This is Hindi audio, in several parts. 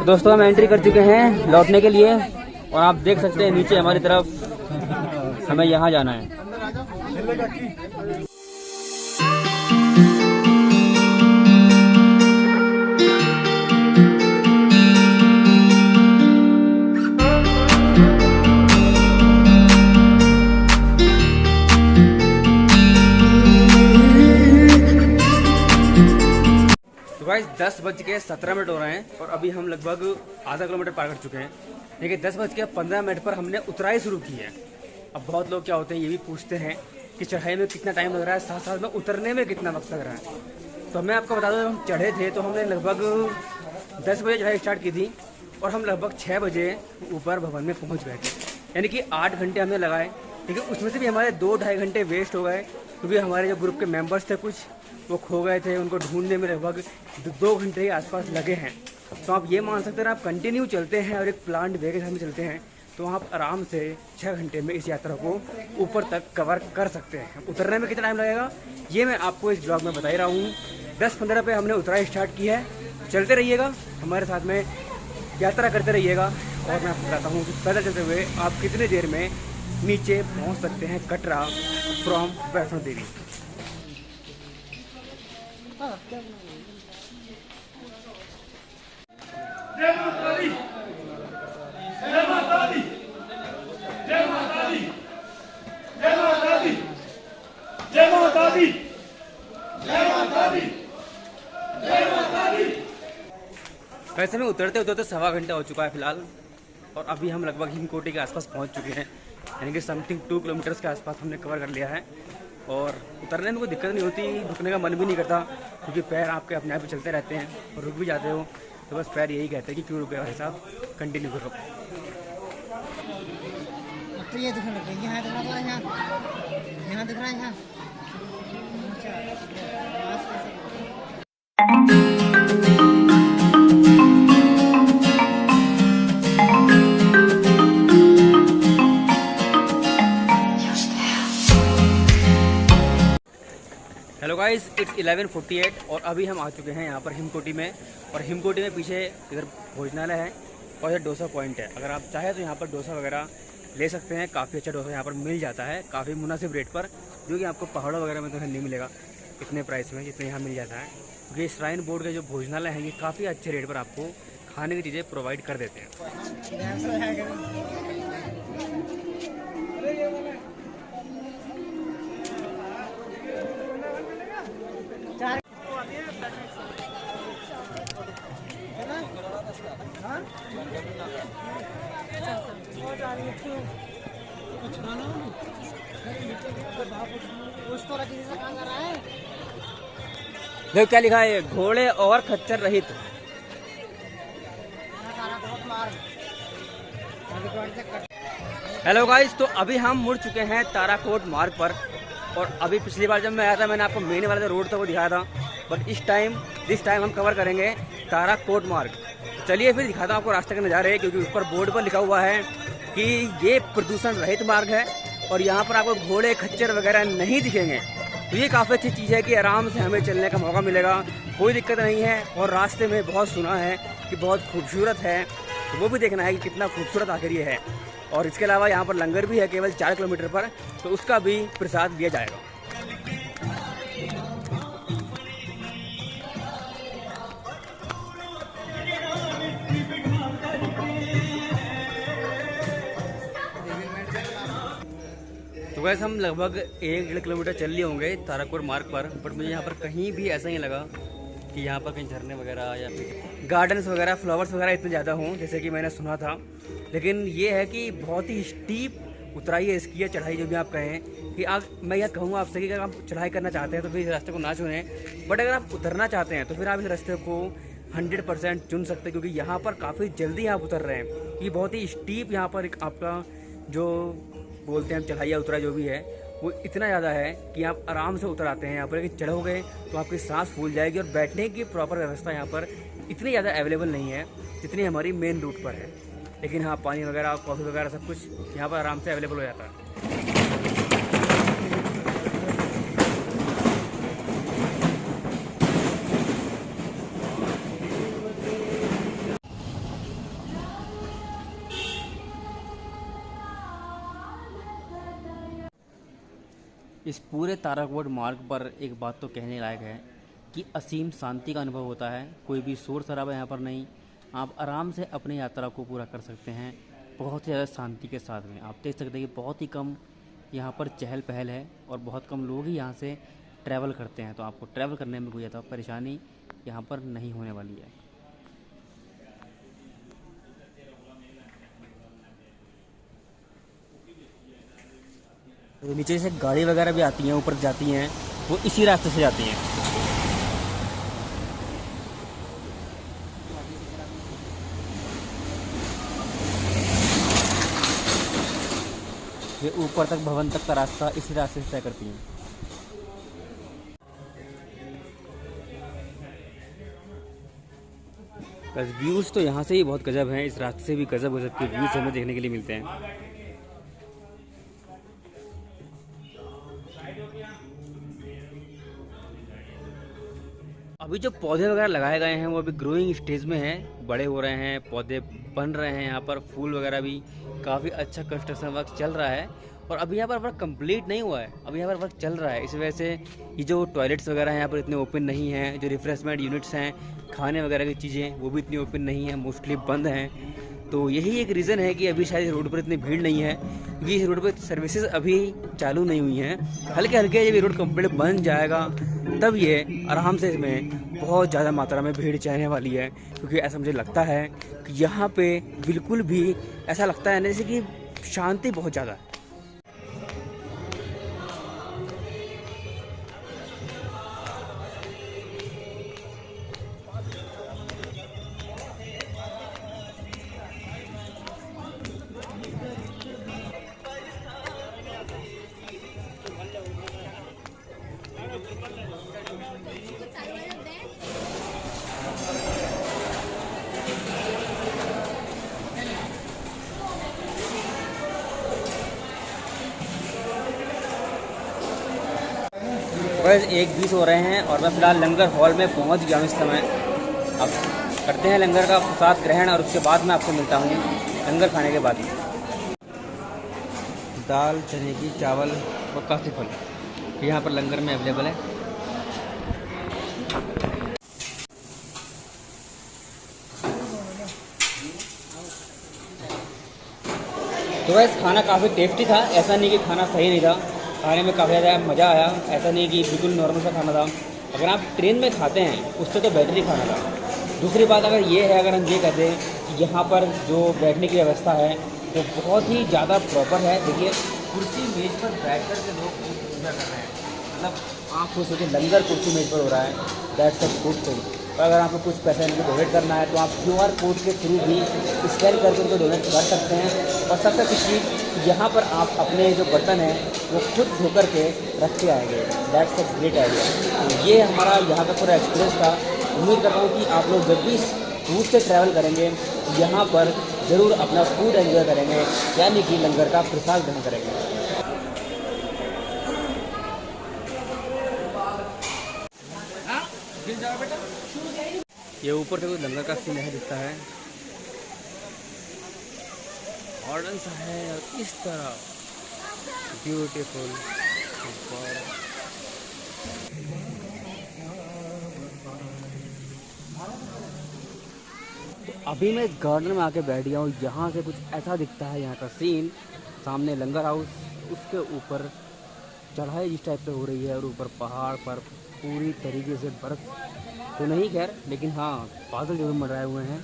दोस्तों हम एंट्री कर चुके हैं लौटने के लिए और आप देख सकते हैं नीचे हमारी तरफ हमें यहाँ जाना है। गाइस 10:17 हो रहे हैं और अभी हम लगभग आधा किलोमीटर पार कर चुके हैं। देखिए 10:15 पर हमने उतराई शुरू की है। अब बहुत लोग क्या होते हैं ये भी पूछते हैं कि चढ़ाई में कितना टाइम लग रहा है, साथ साथ में उतरने में कितना वक्त लग रहा है। तो मैं आपको बता दूं, हम चढ़े थे तो हमने लगभग 10 बजे चढ़ाई स्टार्ट की थी और हम लगभग 6 बजे ऊपर भवन में पहुँच गए थे। यानी कि 8 घंटे हमने लगाए, लेकिन उसमें से भी हमारे 2-2.5 घंटे वेस्ट हो गए क्योंकि हमारे जो ग्रुप के मेम्बर्स थे कुछ वो खो गए थे। उनको ढूंढने में लगभग 2 घंटे के आसपास लगे हैं। तो आप ये मान सकते हैं आप कंटिन्यू चलते हैं और एक प्लान्ड वे के साथ में चलते हैं तो आप आराम से 6 घंटे में इस यात्रा को ऊपर तक कवर कर सकते हैं। उतरने में कितना टाइम लगेगा ये मैं आपको इस ब्लॉग में बता ही रहा हूँ। 10:15 पे हमने उतराई स्टार्ट की है। चलते रहिएगा हमारे साथ में, यात्रा करते रहिएगा और मैं आपको बताता हूँ कि पैदल चलते हुए आप कितनी देर में नीचे पहुँच सकते हैं कटरा फ्रॉम वैष्णो देवी। जय माता दी, जय माता दी, जय माता दी, जय माता दी, जय माता दी, जय माता दी, जय माता दी। वैसे में उतरते उतरते 1.25 घंटा हो चुका है फिलहाल और अभी हम लगभग हिमकोटी के आसपास पहुंच चुके हैं। यानी कि समथिंग 2 किलोमीटर्स के आसपास हमने कवर कर लिया है और उतरने में कोई दिक्कत नहीं होती, रुकने का मन भी नहीं करता क्योंकि पैर आपके अपने आप ही चलते रहते हैं और रुक भी जाते हो तो बस पैर यही कहते हैं कि क्यों रुके भाई साहब, कंटिन्यू करो। तो ये दिखने लग गई, यहाँ दिख रहा है, यहाँ दिख रहा है, यहाँ। हेलो गाइस, इट्स 11:48 और अभी हम आ चुके हैं यहाँ पर हिमकोटी में। और हिमकोटी में पीछे इधर भोजनालय है और इधर डोसा पॉइंट है। अगर आप चाहें तो यहाँ पर डोसा वगैरह ले सकते हैं। काफ़ी अच्छा डोसा यहाँ पर मिल जाता है, काफ़ी मुनासिब रेट पर, जो कि आपको पहाड़ों वगैरह में तो नहीं मिलेगा इतने प्राइस में जितने यहाँ मिल जाता है। क्योंकि श्राइन बोर्ड के जो भोजनालय हैं ये काफ़ी अच्छे रेट पर आपको खाने की चीज़ें प्रोवाइड कर देते हैं। देखो क्या लिखा है, घोड़े और खच्चर रहित। हेलो गाइस, तो अभी हम मुड़ चुके हैं ताराकोट मार्ग पर और अभी पिछली बार जब मैं आया था मैंने आपको मेन वाला जो रोड था वो दिखाया था, बट दिस टाइम हम कवर करेंगे ताराकोट मार्ग। चलिए फिर दिखाता हूँ आपको रास्ते के नज़ारे, क्योंकि ऊपर बोर्ड पर लिखा हुआ है कि ये प्रदूषण रहित मार्ग है और यहाँ पर आपको घोड़े खच्चर वगैरह नहीं दिखेंगे। तो ये काफ़ी अच्छी चीज़ है कि आराम से हमें चलने का मौका मिलेगा, कोई दिक्कत नहीं है। और रास्ते में बहुत सुना है कि बहुत खूबसूरत है, तो वो भी देखना है कि कितना खूबसूरत आखिर ये है। और इसके अलावा यहाँ पर लंगर भी है केवल 4 किलोमीटर पर, तो उसका भी प्रसाद दिया जाएगा। तो वैसे हम लगभग 1-1.5 किलोमीटर चल लिए होंगे ताराकोट मार्ग पर, बट मुझे यहाँ पर कहीं भी ऐसा ही लगा कि यहाँ पर कहीं झरने वगैरह या फिर गार्डन्स वगैरह, फ्लावर्स वगैरह इतने ज़्यादा हों जैसे कि मैंने सुना था। लेकिन ये है कि बहुत ही स्टीप उतराई है इसकी, या चढ़ाई जो भी आप कहें कि आप, मैं यह कहूँगा आपसे कि अगर आप चढ़ाई करना चाहते हैं तो फिर इस रास्ते को ना चुनें, बट अगर आप उतरना चाहते हैं तो फिर आप इस रास्ते को 100% चुन सकते हैं, क्योंकि यहाँ पर काफ़ी जल्दी आप उतर रहे हैं। ये बहुत ही स्टीप यहाँ पर एक आपका जो बोलते हैं चढ़ाई या उतराई जो भी है वो इतना ज़्यादा है कि आप आराम से उतर आते हैं यहाँ पर। लेकिन चढ़ोगे तो आपकी सांस फूल जाएगी और बैठने की प्रॉपर व्यवस्था यहाँ पर इतनी ज़्यादा अवेलेबल नहीं है जितनी हमारी मेन रूट पर है। लेकिन हाँ, पानी वगैरह, कॉफ़ी वगैरह सब कुछ यहाँ पर आराम से अवेलेबल हो जाता है। इस पूरे ताराकोट मार्ग पर एक बात तो कहने लायक है कि असीम शांति का अनुभव होता है। कोई भी शोर शराबा यहाँ पर नहीं, आप आराम से अपनी यात्रा को पूरा कर सकते हैं बहुत ही ज़्यादा शांति के साथ में। आप देख सकते हैं कि बहुत ही कम यहाँ पर चहल पहल है और बहुत कम लोग ही यहाँ से ट्रैवल करते हैं, तो आपको ट्रैवल करने में कोई ज़्यादा परेशानी यहाँ पर नहीं होने वाली है। तो नीचे से गाड़ी वगैरह भी आती हैं, ऊपर जाती हैं, वो इसी रास्ते से जाती हैं। ये ऊपर तक भवन तक का रास्ता इसी रास्ते से तय करती हैं। बस व्यूज़ तो यहाँ से ही बहुत गजब हैं, इस रास्ते से भी गजब गजब के व्यूज़ हमें देखने के लिए मिलते हैं। अभी जो पौधे वगैरह लगाए गए हैं वो अभी ग्रोइंग स्टेज में हैं, बड़े हो रहे हैं, पौधे बन रहे हैं। यहाँ पर फूल वगैरह भी काफ़ी अच्छा कंस्ट्रक्शन वर्क चल रहा है और अभी यहाँ पर वर्क कंप्लीट नहीं हुआ है, अभी यहाँ पर वर्क चल रहा है। इस वजह से ये जो टॉयलेट्स वगैरह हैं यहाँ पर इतने ओपन नहीं हैं, जो रिफ्रेशमेंट यूनिट्स हैं, खाने वगैरह की चीज़ें, वो भी इतनी ओपन नहीं हैं, मोस्टली बंद हैं। तो यही एक रीज़न है कि अभी शायद रोड पर इतनी भीड़ नहीं है, क्योंकि इस रोड पर सर्विसेज अभी चालू नहीं हुई हैं। हल्के हल्के जब ये रोड कंप्लीट बन जाएगा तब ये आराम से इसमें बहुत ज़्यादा मात्रा में भीड़ चाहने वाली है, क्योंकि ऐसा मुझे लगता है कि यहाँ पे बिल्कुल भी ऐसा लगता है जैसे कि शांति बहुत ज़्यादा है। बस 1:20 हो रहे हैं और मैं फ़िलहाल लंगर हॉल में पहुंच गया हूँ इस समय। अब करते हैं लंगर का प्रसाद ग्रहण और उसके बाद मैं आपसे मिलता हूँ लंगर खाने के बाद। दाल, चने की, चावल और काफ़ी फल यहाँ पर लंगर में अवेलेबल है। तो वैसे खाना काफ़ी टेस्टी था, ऐसा नहीं कि खाना सही नहीं था, खाने में काफ़ी ज़्यादा मज़ा आया। ऐसा नहीं कि बिल्कुल नॉर्मल सा खाना था। अगर आप ट्रेन में खाते हैं उससे तो बेहतर ही खाना था। दूसरी बात अगर ये है, अगर हम ये कहते हैं कि यहाँ पर जो बैठने की व्यवस्था है वो बहुत ही ज़्यादा प्रॉपर है। देखिए कुर्सी मेज़ पर बैठ कर के लोग पूजा कर रहे हैं, मतलब आप सोच सोचिए लंगर कुर्सी मेज़ पर हो रहा है, दैट्स अ गुड थिंग। और अगर आपको कुछ पैसा इनको डोनेट करना है तो आप QR कोड के थ्रू भी स्कैन करके उनको डोनेट कर सकते हैं। और सबसे अच्छी चीज़ यहाँ पर आप अपने जो बर्तन हैं वो खुद धो कर के रख के आएंगे, दैट्स अ ग्रेट आइडिया। तो ये हमारा यहाँ का पूरा एक्सपीरियंस था। उम्मीद करता हूँ कि आप लोग जब भी दूर से ट्रैवल करेंगे यहाँ पर ज़रूर अपना फूड एंजॉय करेंगे, यानी कि लंगर का प्रसाद ग्रहण करेंगे। ये ऊपर से कुछ लंगर का सीन है दिखता है, मॉडर्न सा है और इस तरह ब्यूटीफुल। तो अभी मैं इस गार्डन में आके बैठ गया हूँ, यहाँ से कुछ ऐसा दिखता है यहाँ का सीन। सामने लंगर हाउस, उसके ऊपर चढ़ाई जिस टाइप से हो रही है और ऊपर पहाड़ पर पूरी तरीके से बर्फ़ तो नहीं खैर, लेकिन हाँ बादल जरूर मंडराए हुए हैं,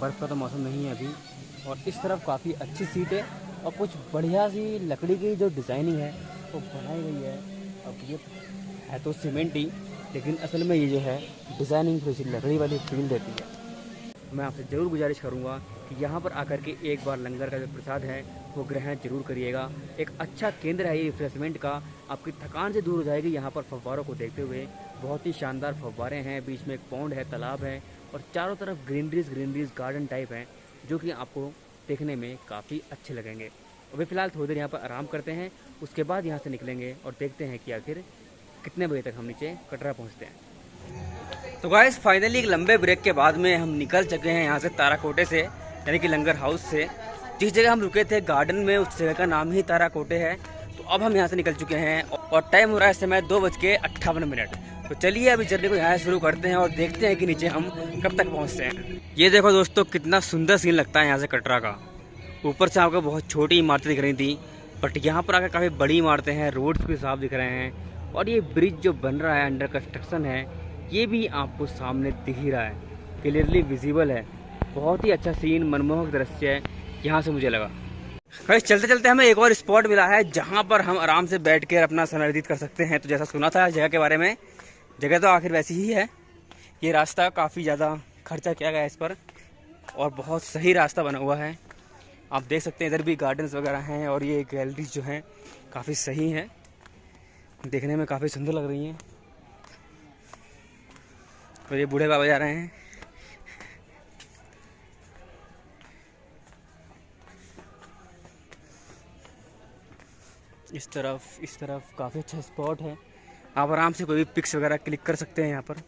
बर्फ़ का तो मौसम नहीं है अभी। और इस तरफ काफ़ी अच्छी सीट है और कुछ बढ़िया सी लकड़ी की जो डिज़ाइनिंग है वो बनाई गई है। अब ये है तो सीमेंट ही, लेकिन असल में ये जो है डिज़ाइनिंग थोड़ी सी लकड़ी वाली फील देती है। मैं आपसे ज़रूर गुजारिश करूँगा कि यहाँ पर आकर के एक बार लंगर का जो प्रसाद है वो ग्रहण जरूर करिएगा। एक अच्छा केंद्र है ये रिफ्रेशमेंट का, आपकी थकान से दूर हो जाएगी। यहाँ पर फव्वारों को देखते हुए बहुत ही शानदार फव्वारे हैं, बीच में एक पॉन्ड है, तालाब है और चारों तरफ ग्रीनरीज गार्डन टाइप हैं, जो कि आपको देखने में काफ़ी अच्छे लगेंगे। अभी फ़िलहाल थोड़ी देर यहाँ पर आराम करते हैं, उसके बाद यहाँ से निकलेंगे और देखते हैं कि आखिर कितने बजे तक हम नीचे कटरा पहुँचते हैं। तो गाइस फाइनली एक लंबे ब्रेक के बाद में हम निकल चुके हैं यहाँ से ताराकोटे से, यानी कि लंगर हाउस से। जिस जगह हम रुके थे गार्डन में, उस जगह का नाम ही ताराकोटे है। तो अब हम यहाँ से निकल चुके हैं और टाइम हो रहा है इस समय 2:58। तो चलिए अभी जर्नी को यहाँ से शुरू करते हैं और देखते हैं कि नीचे हम कब तक पहुँचते हैं। ये देखो दोस्तों, कितना सुंदर सीन लगता है यहाँ से कटरा का। ऊपर से आपको बहुत छोटी इमारतें दिख रही थी, बट यहाँ पर आकर काफ़ी बड़ी इमारतें हैं, रोड्स भी साफ दिख रहे हैं। और ये ब्रिज जो बन रहा है, अंडर कंस्ट्रक्शन है, ये भी आपको सामने दिख ही रहा है, क्लियरली विजिबल है। बहुत ही अच्छा सीन, मनमोहक दृश्य है यहाँ से मुझे लगा। गाइस चलते चलते हमें एक और स्पॉट मिला है जहाँ पर हम आराम से बैठ कर अपना समय व्यतीत कर सकते हैं। तो जैसा सुना था इस जगह के बारे में, जगह तो आखिर वैसी ही है। ये रास्ता काफ़ी ज़्यादा खर्चा किया गया है इस पर और बहुत सही रास्ता बना हुआ है। आप देख सकते हैं इधर भी गार्डन्स वगैरह हैं और ये गैलरीज जो हैं काफ़ी सही हैं, देखने में काफ़ी सुंदर लग रही हैं। और ये बूढ़े बाबा जा रहे हैं। इस तरफ काफ़ी अच्छा स्पॉट है, आप आराम से कोई भी पिक्स वगैरह क्लिक कर सकते हैं यहाँ पर।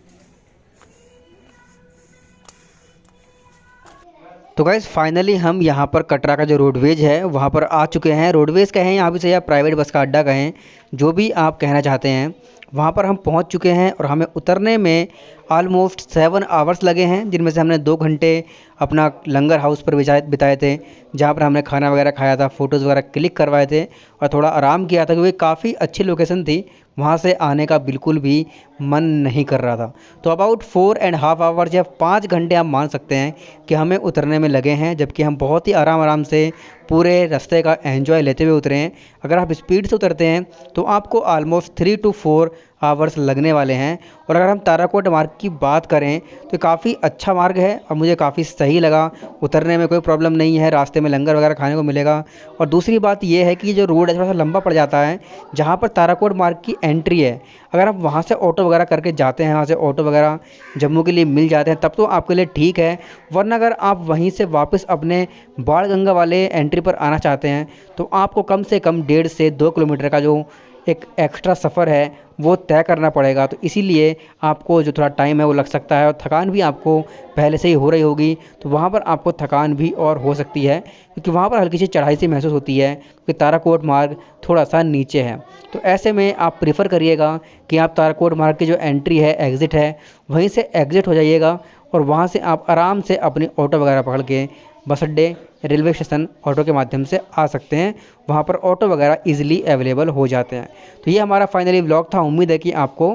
तो गाइस फाइनली हम यहाँ पर कटरा का जो रोडवेज है वहाँ पर आ चुके हैं। रोडवेज कहें यहाँ भी से या प्राइवेट बस का अड्डा कहें, जो भी आप कहना चाहते हैं, वहाँ पर हम पहुँच चुके हैं। और हमें उतरने में ऑलमोस्ट 7 आवर्स लगे हैं, जिनमें से हमने 2 घंटे अपना लंगर हाउस पर बिताए थे, जहाँ पर हमने खाना वगैरह खाया था, फ़ोटोज़ वगैरह क्लिक करवाए थे और थोड़ा आराम किया था, क्योंकि काफ़ी अच्छी लोकेशन थी, वहाँ से आने का बिल्कुल भी मन नहीं कर रहा था। तो अबाउट 4.5 आवर्स या 5 घंटे आप मान सकते हैं कि हमें उतरने में लगे हैं, जबकि हम बहुत ही आराम से पूरे रास्ते का एंजॉय लेते हुए उतरे हैं। अगर आप स्पीड से उतरते हैं तो आपको ऑलमोस्ट 3 to 4 आवर्स लगने वाले हैं। और अगर हम ताराकोट मार्ग की बात करें तो काफ़ी अच्छा मार्ग है और मुझे काफ़ी सही लगा। उतरने में कोई प्रॉब्लम नहीं है, रास्ते में लंगर वगैरह खाने को मिलेगा। और दूसरी बात यह है कि जो रोड है थोड़ा सा लंबा पड़ जाता है, जहाँ पर ताराकोट मार्ग की एंट्री है, अगर आप वहाँ से ऑटो वगैरह करके जाते हैं, वहाँ से ऑटो वगैरह जम्मू के लिए मिल जाते हैं, तब तो आपके लिए ठीक है। वरना अगर आप वहीं से वापस अपने बाणगंगा वाले एंट्री पर आना चाहते हैं तो आपको कम से कम 1.5 से 2 किलोमीटर का जो एक एक्स्ट्रा सफ़र है वो तय करना पड़ेगा। तो इसीलिए आपको जो थोड़ा टाइम है वो लग सकता है और थकान भी आपको पहले से ही हो रही होगी, तो वहाँ पर आपको थकान भी और हो सकती है, क्योंकि वहाँ पर हल्की सी चढ़ाई सी महसूस होती है, क्योंकि ताराकोट मार्ग थोड़ा सा नीचे है। तो ऐसे में आप प्रेफर करिएगा कि आप ताराकोट मार्ग की जो एंट्री है, एग्ज़िट है, वहीं से एग्ज़िट हो जाइएगा और वहाँ से आप आराम से अपनी ऑटो वगैरह पकड़ के बस अड्डे, रेलवे स्टेशन ऑटो के माध्यम से आ सकते हैं। वहाँ पर ऑटो वगैरह इजीली अवेलेबल हो जाते हैं। तो ये हमारा फाइनली व्लॉग था, उम्मीद है कि आपको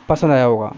पसंद आया होगा।